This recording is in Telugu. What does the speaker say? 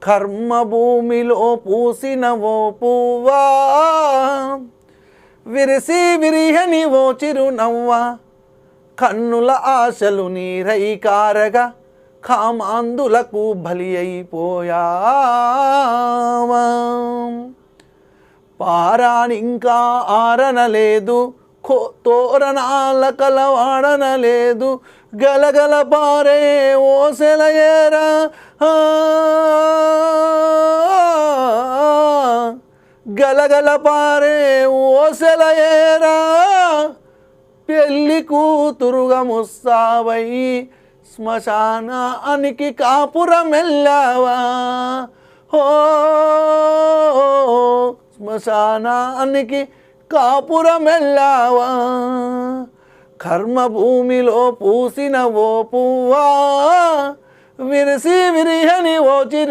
కర్మభూమిలో పూసిన ఓ పువ్వా, విరిసి విరియని ఓ చిరునవ్వా, కన్నుల ఆశలు నీరై కారగా కామాందులకు బలి అయిపోయావా. పారానింకా ఆరనలేదు, తోరణాల కలవాడనలేదు, గలగల పారే ఓసెలయేరా, గలగల పారే ఓసెలయేరా, పెళ్ళి కూతురుగా ముస్తావై శ్మశానానికి కాపురం వెళ్ళావా. శ్మశానానికి కాపురం వెళ్ళావా. కర్మభూమిలో పూసిన ఓ పువ్వా, విరిసి విరియని ఓ చిరు